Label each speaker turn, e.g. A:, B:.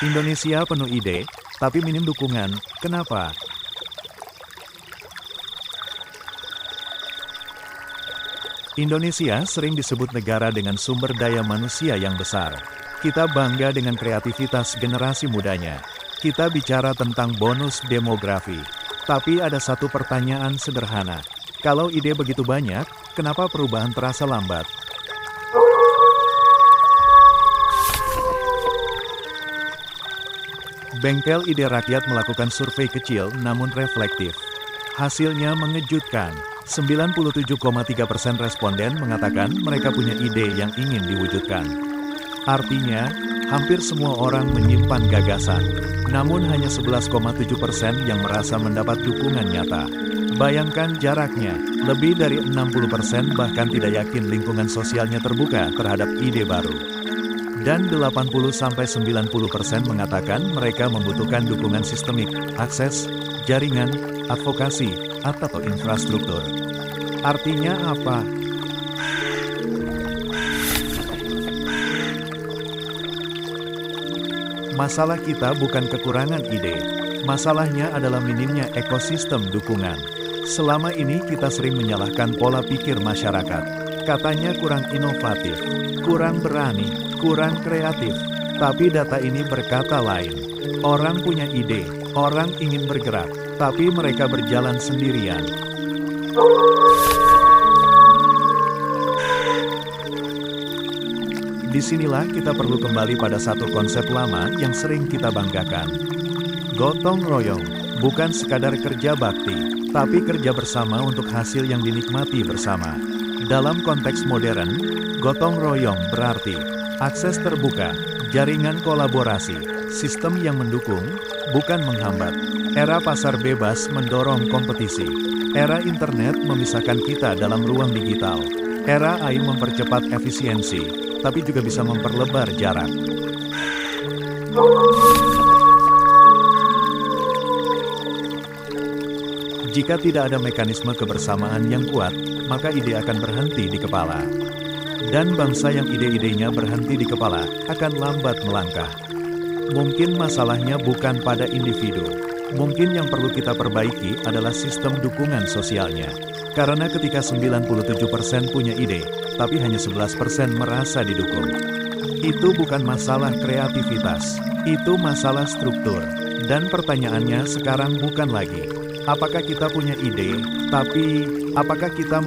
A: Indonesia penuh ide, tapi minim dukungan. Kenapa? Indonesia sering disebut negara dengan sumber daya manusia yang besar. Kita bangga dengan kreativitas generasi mudanya. Kita bicara tentang bonus demografi. Tapi ada satu pertanyaan sederhana. Kalau ide begitu banyak, kenapa perubahan terasa lambat? Bengkel Ide Rakyat melakukan survei kecil namun reflektif. Hasilnya mengejutkan. 97,3% responden mengatakan mereka punya ide yang ingin diwujudkan. Artinya, hampir semua orang menyimpan gagasan. Namun hanya 11,7% yang merasa mendapat dukungan nyata. Bayangkan jaraknya, lebih dari 60% bahkan tidak yakin lingkungan sosialnya terbuka terhadap ide baru. Dan 80-90% mengatakan mereka membutuhkan dukungan sistemik, akses, jaringan, advokasi, atau infrastruktur. Artinya apa? Masalah kita bukan kekurangan ide. Masalahnya adalah minimnya ekosistem dukungan. Selama ini kita sering menyalahkan pola pikir masyarakat. Katanya kurang inovatif, kurang berani, kurang kreatif. Tapi data ini berkata lain. Orang punya ide, orang ingin bergerak, tapi mereka berjalan sendirian. Disinilah kita perlu kembali pada satu konsep lama yang sering kita banggakan. Gotong royong, bukan sekadar kerja bakti, tapi kerja bersama untuk hasil yang dinikmati bersama. Dalam konteks modern, gotong royong berarti akses terbuka, jaringan kolaborasi, sistem yang mendukung, bukan menghambat. Era pasar bebas mendorong kompetisi. Era internet memisahkan kita dalam ruang digital. Era AI mempercepat efisiensi, tapi juga bisa memperlebar jarak. Jika tidak ada mekanisme kebersamaan yang kuat, maka ide akan berhenti di kepala. Dan bangsa yang ide-idenya berhenti di kepala, akan lambat melangkah. Mungkin masalahnya bukan pada individu. Mungkin yang perlu kita perbaiki adalah sistem dukungan sosialnya. Karena ketika 97% punya ide, tapi hanya 11% merasa didukung. Itu bukan masalah kreativitas, itu masalah struktur. Dan pertanyaannya sekarang bukan lagi, apakah kita punya ide, tapi apakah kita